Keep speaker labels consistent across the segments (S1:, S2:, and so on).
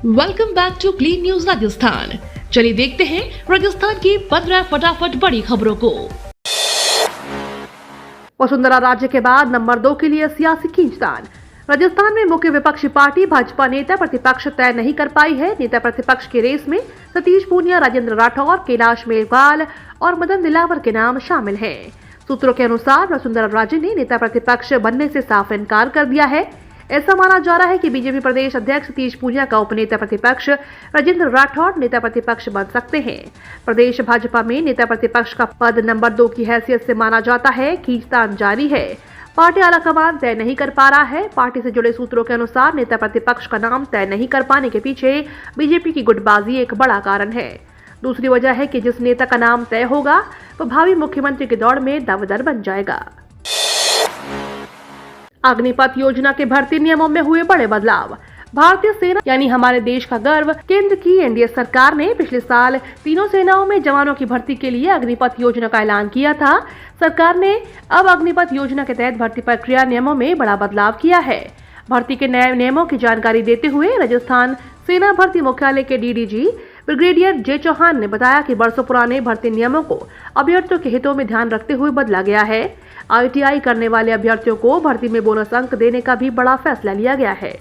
S1: Welcome back to clean news Rajasthan. चलिए देखते हैं राजस्थान की 15 फटाफट बड़ी खबरों को।
S2: वसुंधरा राज्य के बाद नंबर 2 के लिए सियासी खींचतान। राजस्थान में मुख्य विपक्षी पार्टी भाजपा नेता प्रतिपक्ष तय नहीं कर पाई है। नेता प्रतिपक्ष की रेस में सतीश पूनिया, राजेंद्र राठौर, कैलाश मेघवाल और मदन दिलावर के नाम शामिल हैं। सूत्रों के अनुसार वसुंधरा राजे ने नेता प्रतिपक्ष बनने से साफ इनकार कर दिया है। ऐसा माना जा रहा है कि बीजेपी प्रदेश अध्यक्ष सतीश पूनिया का उपनेता प्रतिपक्ष राजेंद्र राठौर नेता प्रतिपक्ष बन सकते हैं। प्रदेश भाजपा में नेता प्रतिपक्ष का पद नंबर 2 की हैसियत से माना जाता है। खींचतान जारी है। पार्टी आलाकमान तय नहीं कर पा रहा है। पार्टी से जुड़े सूत्रों के अनुसार नेता प्रतिपक्ष का नाम तय नहीं कर पाने के पीछे बीजेपी की गुटबाजी एक बड़ा कारण है। दूसरी वजह है कि जिस नेता का नाम तय होगा वह भावी मुख्यमंत्री की दौड़ में दावेदार बन जाएगा। अग्निपथ योजना के भर्ती नियमों में हुए बड़े बदलाव। भारतीय सेना यानी हमारे देश का गर्व केंद्र की एनडीए सरकार ने पिछले साल तीनों सेनाओं में जवानों की भर्ती के लिए अग्निपथ योजना का ऐलान किया था। सरकार ने अब अग्निपथ योजना के तहत भर्ती प्रक्रिया नियमों में बड़ा बदलाव किया है। भर्ती के नए नियमों की जानकारी देते हुए राजस्थान सेना भर्ती मुख्यालय के डीडीजी ब्रिगेडियर जे चौहान ने बताया कि वर्षों पुराने भर्ती नियमों को अभ्यर्थियों के हितों में ध्यान रखते हुए बदला गया है। आईटीआई करने वाले अभ्यर्थियों को भर्ती में बोनस अंक देने का भी बड़ा फैसला लिया गया है।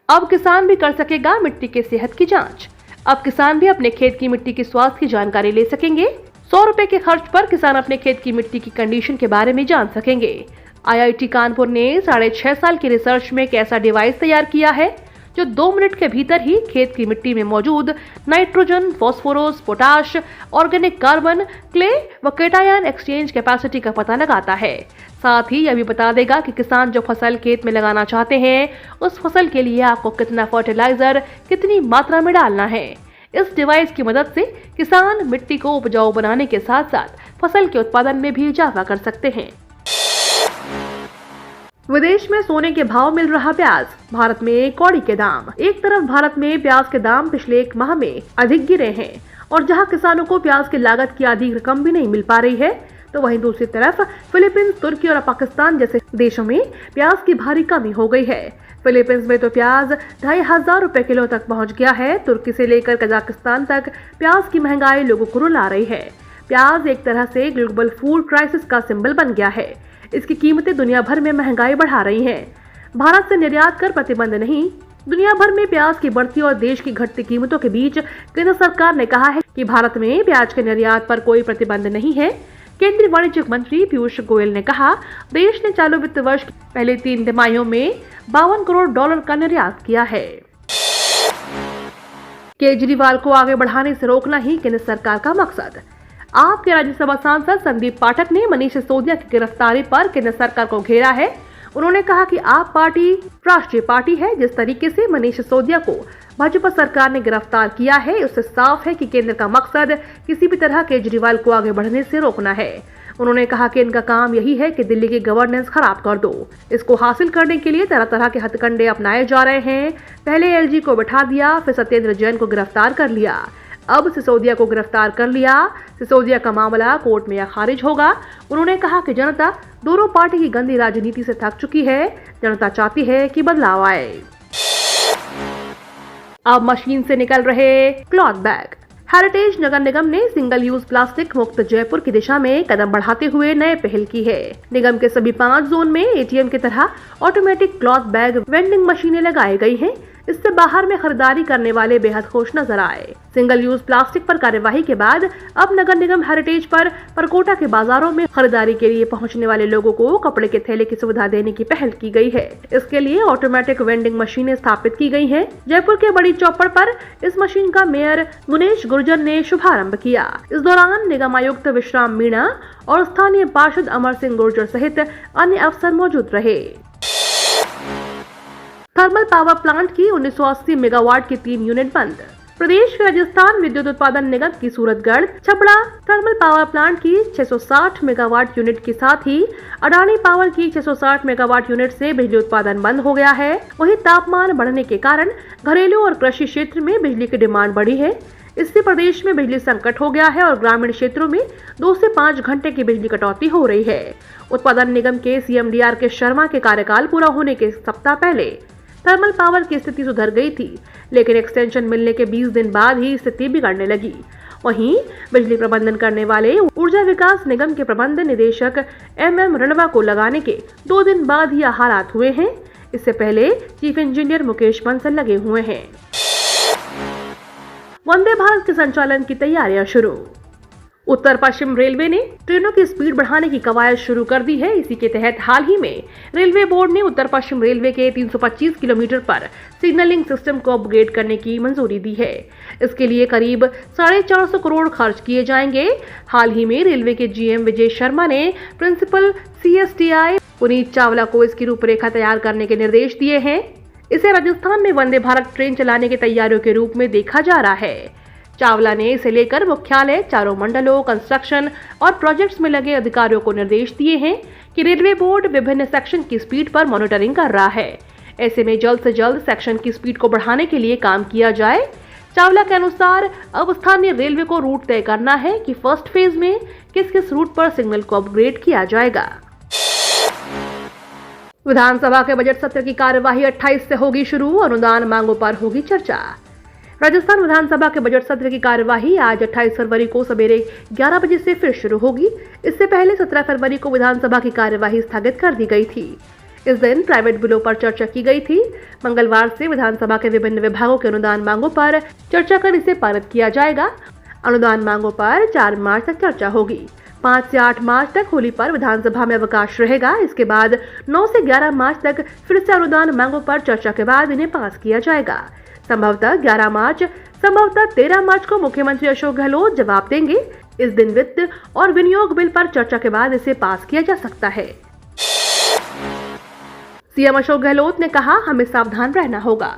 S2: अब किसान भी कर सकेगा मिट्टी के सेहत की जांच। अब किसान भी अपने खेत की मिट्टी की स्वास्थ्य की जानकारी ले सकेंगे। 100 रुपए के खर्च पर किसान अपने खेत की मिट्टी की कंडीशन के बारे में जान सकेंगे। आईआईटी कानपुर ने 6.5 साल की रिसर्च में एक ऐसा डिवाइस तैयार किया है जो 2 मिनट के भीतर ही खेत की मिट्टी में मौजूद nitrogen, phosphorus, potash, organic carbon, clay व केटायन एक्सचेंज कैपेसिटी का पता लगाता है। साथ ही यह भी बता देगा कि किसान जो फसल खेत में लगाना चाहते हैं उस फसल के लिए आपको कितना फर्टिलाइजर, कितनी मात्रा में डालना है। इस डिवाइस की मदद से किसान मिट्टी को उपजाऊ बनाने के साथ साथ फसल के उत्पादन में भी इजाफा कर सकते हैं। विदेश में सोने के भाव मिल रहा प्याज। भारत में कौड़ी के दाम। एक तरफ भारत में प्याज के दाम पिछले 1 माह में अधिक गिरे हैं और जहां किसानों को प्याज की लागत की आधी रकम भी नहीं मिल पा रही है, तो वहीं दूसरी तरफ फिलीपींस, तुर्की और पाकिस्तान जैसे देशों में प्याज की भारी कमी हो गई है। फिलीपींस में तो प्याज 2500 रुपए किलो तक पहुँच गया है। तुर्की से लेकर कजाकिस्तान तक प्याज की महंगाई लोगों को रुला रही है। प्याज एक तरह से ग्लोबल फूड क्राइसिस का सिंबल बन गया है। इसकी कीमतें दुनिया भर में महंगाई बढ़ा रही हैं। भारत से निर्यात कर प्रतिबंध नहीं। दुनिया भर में प्याज की बढ़ती और देश की घटती कीमतों के बीच केंद्र सरकार ने कहा है कि भारत में प्याज के निर्यात पर कोई प्रतिबंध नहीं है। केंद्रीय वाणिज्य मंत्री पीयूष गोयल ने कहा, देश ने चालू वित्त वर्ष की पहले 3 तिमाहियों में $52 करोड़ का निर्यात किया है। केजरीवाल को आगे बढ़ाने से रोकना ही केंद्र सरकार का मकसद। आपके राज्यसभा सांसद संदीप पाठक ने मनीष सिसोदिया की गिरफ्तारी पर केंद्र सरकार को घेरा है। उन्होंने कहा कि आप पार्टी राष्ट्रीय पार्टी है। जिस तरीके से मनीष सिसोदिया को भाजपा सरकार ने गिरफ्तार किया है उससे साफ है कि केंद्र का मकसद किसी भी तरह केजरीवाल को आगे बढ़ने से रोकना है। उन्होंने कहा कि इनका काम यही है कि दिल्ली की गवर्नेंस खराब कर दो। इसको हासिल करने के लिए तरह तरह के हथकंडे अपनाए जा रहे हैं। पहले एलजी को बिठा दिया, फिर सत्येंद्र जैन को गिरफ्तार कर लिया, अब सिसोदिया को गिरफ्तार कर लिया। सिसोदिया का मामला कोर्ट में या खारिज होगा। उन्होंने कहा कि जनता दोनों पार्टी की गंदी राजनीति से थक चुकी है। जनता चाहती है कि बदलाव आए। अब मशीन से निकल रहे क्लॉथ बैग। हेरिटेज नगर निगम ने सिंगल यूज प्लास्टिक मुक्त जयपुर की दिशा में कदम बढ़ाते हुए नए पहल की है। निगम के सभी 5 जोन में एटीएम की तरह ऑटोमेटिक क्लॉथ बैग वेंडिंग मशीनें लगाई गई हैं। इससे बाहर में खरीदारी करने वाले बेहद खुश नजर आए। सिंगल यूज प्लास्टिक पर कार्यवाही के बाद अब नगर निगम हेरिटेज पर परकोटा के बाजारों में खरीदारी के लिए पहुंचने वाले लोगों को कपड़े के थैले की सुविधा देने की पहल की गई है। इसके लिए ऑटोमेटिक वेंडिंग मशीनें स्थापित की गई हैं। जयपुर के बड़ी चौपड़ पर इस मशीन का मेयर गुनेश गुर्जर ने शुभारंभ किया। इस दौरान निगम आयुक्त विश्राम मीणा और स्थानीय पार्षद अमर सिंह गुर्जर सहित अन्य अफसर मौजूद रहे। थर्मल पावर प्लांट की 1980 मेगावाट की 3 यूनिट बंद। प्रदेश के राजस्थान विद्युत उत्पादन निगम की Suratgarh Chhapra thermal power plant की 660 मेगावाट यूनिट के साथ ही अडानी पावर की 660 मेगावाट यूनिट से बिजली उत्पादन बंद हो गया है। वहीं तापमान बढ़ने के कारण घरेलू और कृषि क्षेत्र में बिजली की डिमांड बढ़ी है। इससे प्रदेश में बिजली संकट हो गया है और ग्रामीण क्षेत्रों में 2 से 5 घंटे की बिजली कटौती हो रही है। उत्पादन निगम के सीएमडीआर के शर्मा के कार्यकाल पूरा होने के सप्ताह पहले थर्मल पावर की स्थिति सुधर गई थी, लेकिन एक्सटेंशन मिलने के 20 दिन बाद ही स्थिति बिगड़ने लगी। वहीं बिजली प्रबंधन करने वाले ऊर्जा विकास निगम के प्रबंध निदेशक MM रणवा को लगाने के 2 दिन बाद ही हालात हुए हैं। इससे पहले चीफ इंजीनियर मुकेश बंसल लगे हुए हैं। वंदे भारत के संचालन की तैयारियां शुरू। उत्तर पश्चिम रेलवे ने ट्रेनों की स्पीड बढ़ाने की कवायद शुरू कर दी है। इसी के तहत हाल ही में रेलवे बोर्ड ने उत्तर पश्चिम रेलवे के 325 किलोमीटर पर सिग्नलिंग सिस्टम को अपग्रेड करने की मंजूरी दी है। इसके लिए करीब 450 करोड़ खर्च किए जाएंगे। हाल ही में रेलवे के GM विजय शर्मा ने प्रिंसिपल CSTI पुनीत चावला को इसकी रूपरेखा तैयार करने के निर्देश दिए हैं। इसे राजस्थान में वंदे भारत ट्रेन चलाने की तैयारियों के रूप में देखा जा रहा है। चावला ने इसे लेकर मुख्यालय, चारों मंडलों, कंस्ट्रक्शन और प्रोजेक्ट्स में लगे अधिकारियों को निर्देश दिए हैं कि रेलवे बोर्ड विभिन्न सेक्शन की स्पीड पर मॉनिटरिंग कर रहा है। ऐसे में जल्द से जल्द सेक्शन की स्पीड को बढ़ाने के लिए काम किया जाए। चावला के अनुसार अब स्थानीय रेलवे को रूट तय करना है कि फर्स्ट फेज में किस किस रूट पर सिग्नल को अपग्रेड किया जाएगा। विधानसभा के बजट सत्र की कार्यवाही 28 से होगी शुरू। अनुदान मांगों पर होगी चर्चा। राजस्थान विधानसभा के बजट सत्र की कार्यवाही आज 28 फरवरी को सवेरे 11 बजे से फिर शुरू होगी। इससे पहले 17 फरवरी को विधानसभा की कार्यवाही स्थगित कर दी गई थी। इस दिन प्राइवेट बिलों पर चर्चा की गई थी। मंगलवार से विधानसभा के विभिन्न विभागों के अनुदान मांगों पर चर्चा कर इसे पारित किया जाएगा। अनुदान मांगों पर 4 मार्च तक चर्चा होगी। 5 से 8 मार्च तक होली पर विधानसभा में अवकाश रहेगा। इसके बाद 9 से 11 मार्च तक फिर से अनुदान मांगों पर चर्चा के बाद इन्हें पास किया जाएगा। संभवतः 11 मार्च, संभवतः 13 मार्च को मुख्यमंत्री अशोक गहलोत जवाब देंगे। इस दिन वित्त और विनियोग बिल पर चर्चा के बाद इसे पास किया जा सकता है। सीएम अशोक गहलोत ने कहा, हमें सावधान रहना होगा।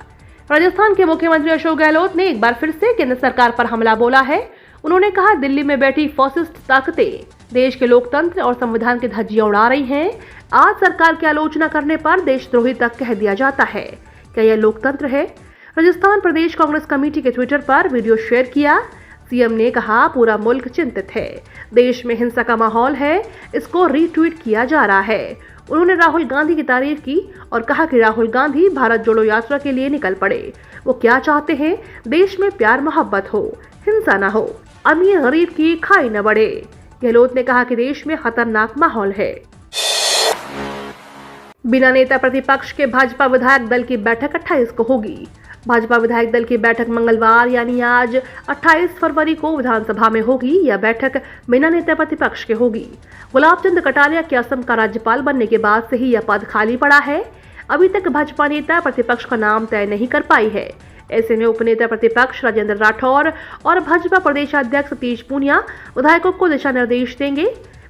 S2: राजस्थान के मुख्यमंत्री अशोक गहलोत ने एक बार फिर से केंद्र सरकार पर हमला बोला है। उन्होंने कहा, दिल्ली में बैठी फॉसिस्ट ताकतें देश के लोकतंत्र और संविधान की धज्जियां उड़ा रही हैं। आज सरकार की आलोचना करने पर देशद्रोही तक कह दिया जाता है। क्या यह लोकतंत्र है? राजस्थान प्रदेश कांग्रेस कमेटी के ट्विटर पर वीडियो शेयर किया। सीएम ने कहा, पूरा मुल्क चिंतित है। देश में हिंसा का माहौल है। इसको रीट्वीट किया जा रहा है। उन्होंने राहुल गांधी की तारीफ की और कहा कि राहुल गांधी भारत जोड़ो यात्रा के लिए निकल पड़े। वो क्या चाहते हैं? देश में प्यार मोहब्बत हो, हिंसा न हो, अमीर गरीब की खाई न बढ़े। गहलोत ने कहा कि देश में खतरनाक माहौल है। बिना नेता प्रतिपक्ष के भाजपा विधायक दल की बैठक 28 को होगी। भाजपा विधायक दल की बैठक मंगलवार यानी आज 28 फरवरी को विधानसभा में होगी। यह बैठक बिना नेता प्रतिपक्ष के होगी। गुलाब चंद कटारिया के असम का राज्यपाल बनने के बाद से ही यह पद खाली पड़ा है। अभी तक भाजपा नेता प्रतिपक्ष का नाम तय नहीं कर पाई है। ऐसे में उपनेता प्रतिपक्ष राजेंद्र राठौर और भाजपा प्रदेशाध्यक्ष सतीश पूनिया विधायकों को दिशा निर्देश देंगे।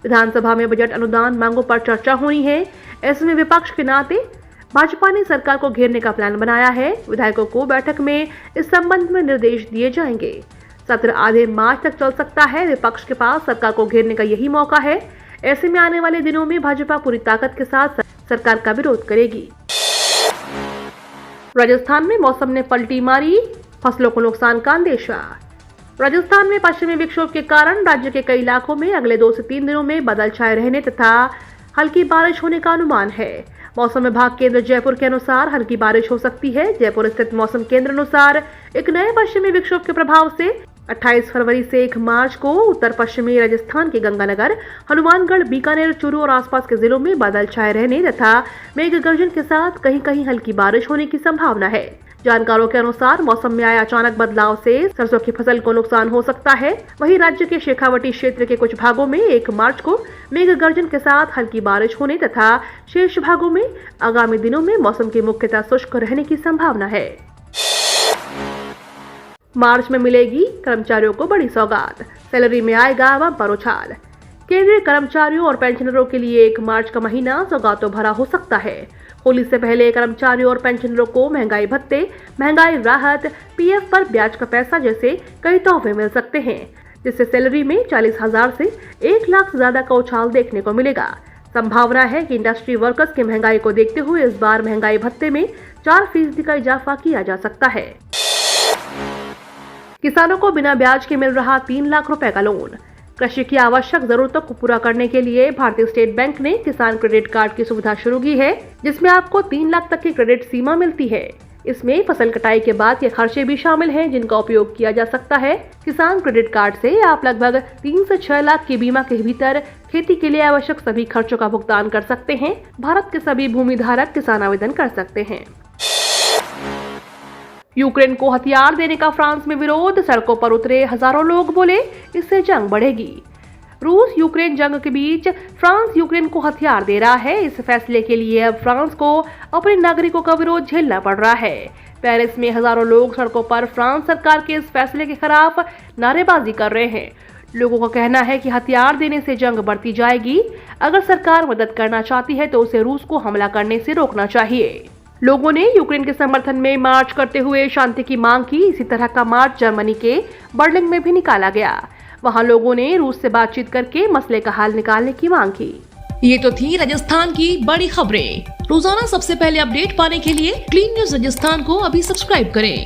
S2: विधानसभा में बजट अनुदान मांगों पर चर्चा होनी है। ऐसे में विपक्ष के नाते भाजपा ने सरकार को घेरने का प्लान बनाया है। विधायकों को बैठक में इस संबंध में निर्देश दिए जाएंगे। सत्र आधे मार्च तक चल सकता है। विपक्ष के पास सरकार को घेरने का यही मौका है। ऐसे में आने वाले दिनों में भाजपा पूरी ताकत के साथ सरकार का विरोध करेगी। राजस्थान में मौसम ने पलटी मारी, फसलों को नुकसान का अंदेशा। राजस्थान में पश्चिमी विक्षोभ के कारण राज्य के कई इलाकों में अगले 2 से 3 दिनों में बादल छाए रहने तथा हल्की बारिश होने का अनुमान है। मौसम विभाग केंद्र जयपुर के अनुसार हल्की बारिश हो सकती है। जयपुर स्थित मौसम केंद्र अनुसार एक नए पश्चिमी विक्षोभ के प्रभाव से 28 फरवरी से 1 मार्च को उत्तर पश्चिमी राजस्थान के गंगानगर, हनुमानगढ़, बीकानेर, चूरू और आसपास के जिलों में बादल छाए रहने तथा मेघ गर्जन के साथ कहीं कहीं हल्की बारिश होने की संभावना है। जानकारों के अनुसार मौसम में आए अचानक बदलाव से सरसों की फसल को नुकसान हो सकता है। वहीं राज्य के शेखावटी क्षेत्र के कुछ भागों में 1 मार्च को मेघ गर्जन के साथ हल्की बारिश होने तथा शेष भागों में आगामी दिनों में मौसम की मुख्यतः शुष्क रहने की संभावना है। मार्च में मिलेगी कर्मचारियों को बड़ी सौगात, सैलरी में आएगा बम्पर उछाल। केंद्रीय कर्मचारियों और पेंशनरों के लिए 1 मार्च का महीना सौगातों भरा हो सकता है। होली से पहले कर्मचारियों और पेंशनरों को महंगाई भत्ते, महंगाई राहत, पीएफ पर ब्याज का पैसा जैसे कई तोहफे मिल सकते हैं, जिससे सैलरी में 40,000 से 1 लाख से ज्यादा का उछाल देखने को मिलेगा। संभावना है कि इंडस्ट्री वर्कर्स की महंगाई को देखते हुए इस बार महंगाई भत्ते में 4% का इजाफा किया जा सकता है। किसानों को बिना ब्याज के मिल रहा 3 लाख रुपए का लोन। कृषि की आवश्यक जरूरतों को पूरा करने के लिए भारतीय स्टेट बैंक ने किसान क्रेडिट कार्ड की सुविधा शुरू की है, जिसमें आपको 3 लाख तक की क्रेडिट सीमा मिलती है। इसमें फसल कटाई के बाद के खर्चे भी शामिल हैं, जिनका उपयोग किया जा सकता है। किसान क्रेडिट कार्ड से आप लगभग 3 से 6 लाख की बीमा के भीतर खेती के लिए आवश्यक सभी खर्चों का भुगतान कर सकते हैं। भारत के सभी भूमि धारक किसान आवेदन कर सकते हैं। यूक्रेन को हथियार देने का फ्रांस में विरोध, सड़कों पर उतरे हजारों लोग, बोले इससे जंग बढ़ेगी। रूस यूक्रेन जंग के बीच फ्रांस यूक्रेन को हथियार दे रहा है। इस फैसले के लिए अब फ्रांस को अपने नागरिकों का विरोध झेलना पड़ रहा है। पेरिस में हजारों लोग सड़कों पर फ्रांस सरकार के इस फैसले के खिलाफ नारेबाजी कर रहे हैं। लोगों का कहना है कि हथियार देने से जंग बढ़ती जाएगी। अगर सरकार मदद करना चाहती है तो उसे रूस को हमला करने से रोकना चाहिए। लोगों ने यूक्रेन के समर्थन में मार्च करते हुए शांति की मांग की। इसी तरह का मार्च जर्मनी के बर्लिन में भी निकाला गया। वहां लोगों ने रूस से बातचीत करके मसले का हल निकालने की मांग की।
S1: ये तो थी राजस्थान की बड़ी खबरें। रोजाना सबसे पहले अपडेट पाने के लिए क्लीन न्यूज राजस्थान को अभी सब्सक्राइब करें।